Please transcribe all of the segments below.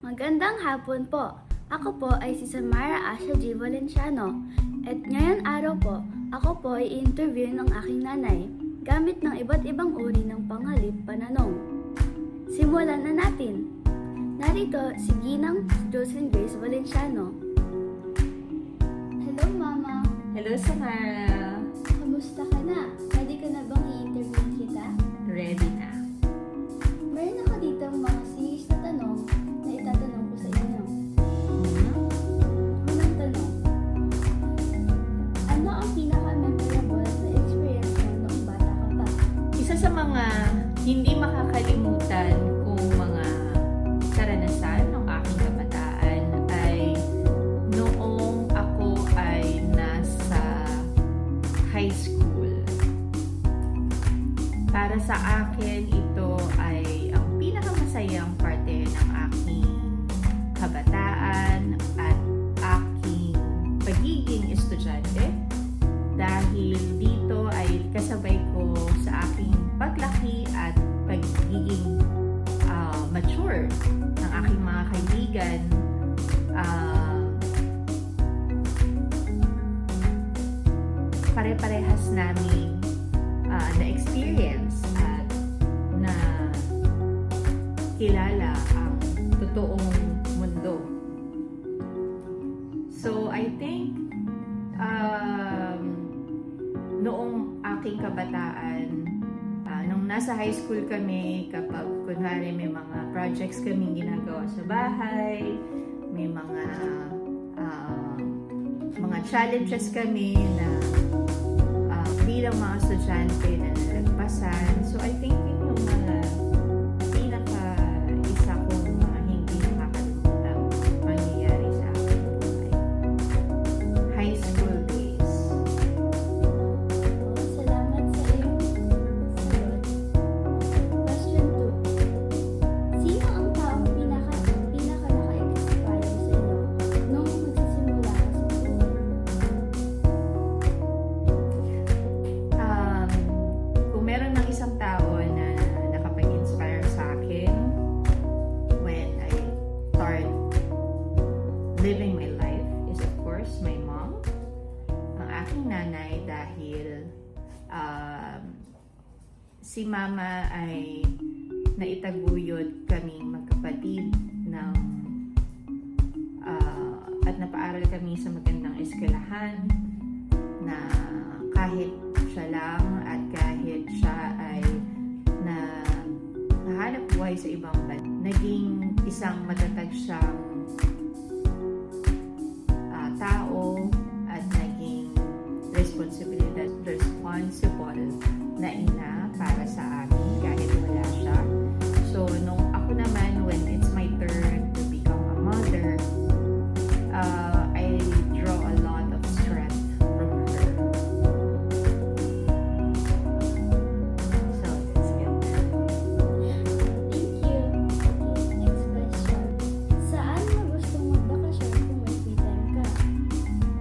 Magandang hapon po. Ako po ay si Samara Asha G. Valenciano. At ngayon araw po, ako po ay i-interview ng aking nanay gamit ng iba't ibang uri ng pangalip pananong. Simulan na natin. Narito si Ginang Jocelyn Grace Valenciano. Hello Mama, Hello, Samara. kamusta ka na? Ready ka na bang i-interview kita? Ready na. Meron ako dito mga series na tanong na itatanong ko sa inyo. Unang tanong, ano ang pinaka-memorable na experience mo noong bata ka pa? Isa sa mga hindi makakalimutan kong mga karanasan ng aking kabataan ay noong ako ay nasa high school. Para sa akin, ito ay ang pinakamasayang parte ng aking kabataan at aking pagiging estudyante dahil dito ay kasabay ko sa aking paglaki at pagiging mature ng aking mga kaibigan. Pare-parehas namin na-experience at na kilala ang totoong mundo. So, I think noong aking kabataan, nung nasa high school kami, kapag kunwari may mga projects kaming ginagawa sa bahay, may mga challenges kami na bilang mga estudyante na nalagpasan. So, I think yun yung mga pinaka-isa kong mga hindi nakakalimutan mangyayari sa aking buhay. High school days. Salamat sa iyong sagot. Question 2. Sino ang taong pinaka-naka-expire sa iyo nung magsisimula ka sa school? Kung meron ng isang tao na nakapag-inspire sa akin when I start living my life is of course my mom, ang aking nanay, dahil si mama ay naitaguyod kaming magkapatid ng at napaaral kami sa magandang eskwelahan na kahit siya lang at kahit siya ay nahanap buhay sa ibang bansa, naging isang matatag siyang tao at naging responsible na ina para sa amin kahit wala siya. So, nung ako naman, when it's my turn to become a mother, I draw a lot of strength from her. So, that's it. Thank you. Okay, next question. Saan mo gustong magbakasyon kung may free time ka?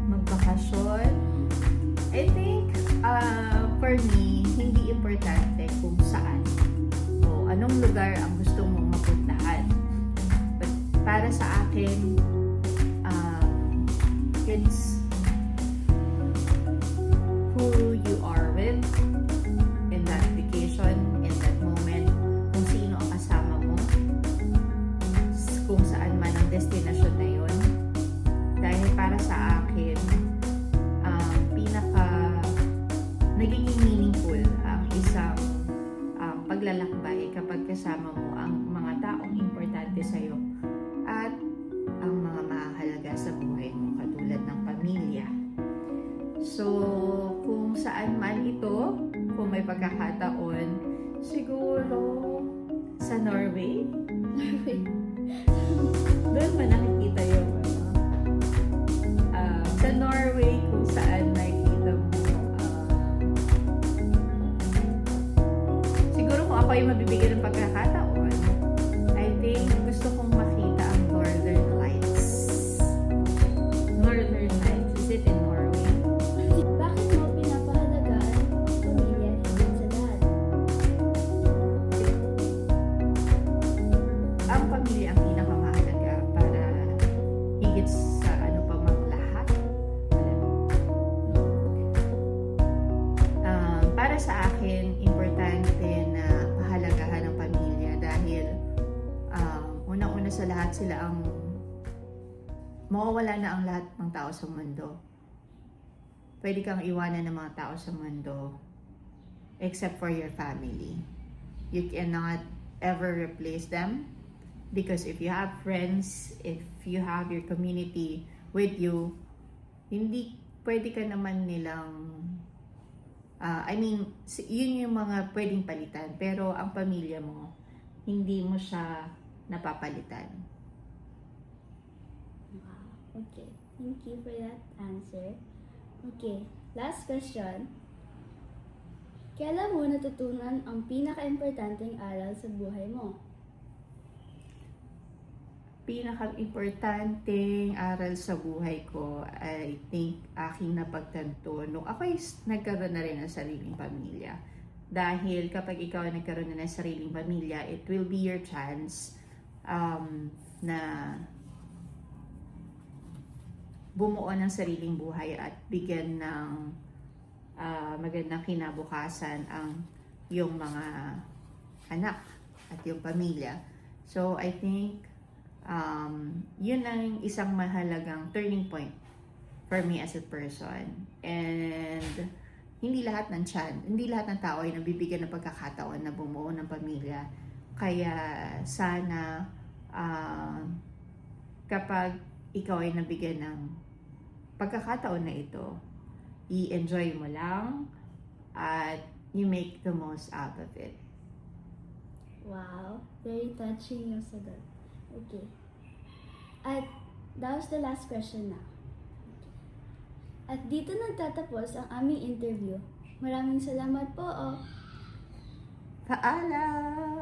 Magbakasyon, I think, for me, hindi importante kung saan o anong lugar ang gusto mong mapuntahan. But para sa akin, it's who you are with in that vacation, in that moment, kung sino ang kasama mo, kung saan man ang destination na yun. Dahil para sa akin, nagiging meaningful ang isang paglalakbay kapag kasama mo ang mga taong importante sa'yo at ang mga mahalaga sa buhay mo katulad ng pamilya. So, kung saan man ito, kung may pagkakataon, siguro sa Norway. Doon man nakikita yung sa Norway kung saan nakikita mo siguro kung ako ay mabibigyan ng pagkakataon, I think gusto kong makita ang Northern Lights. Northern Lights, is it in Norway? Bakit mo pinapahalagaan ang pamilya higit sa lahat? Ang pamilya ang pinakamahalaga sa lahat sila ang mawawala na ang lahat ng tao sa mundo. Pwede kang iwanan ng mga tao sa mundo except for your family. You cannot ever replace them because if you have friends, if you have your community with you, hindi pwede ka naman nilang yun yung mga pwedeng palitan, pero ang pamilya mo, hindi mo siya napapalitan. Wow. Okay. Thank you for that answer. Okay. Last question. Kailan mo natutunan ang pinaka-importanting aral sa buhay mo? Pinaka-importanting aral sa buhay ko, I think, aking napagtanto nung ako'y nagkaroon na rin ng sariling pamilya. Dahil kapag ikaw ay nagkaroon na ng sariling pamilya, it will be your chance na bumuo ng sariling buhay at bigyan ng magandang kinabukasan ang iyong mga anak at iyong pamilya. So, I think yun ang isang mahalagang turning point for me as a person. And hindi lahat ng tao ay nabibigyan ng pagkakataon na bumuo ng pamilya. Kaya sana kapag ikaw ay nabigyan ng pagkakataon na ito, i-enjoy mo lang at you make the most out of it. Wow. Very touching yung sagot. Okay. At that was the last question na. At dito nagtatapos ang aming interview. Maraming salamat po. Paalam!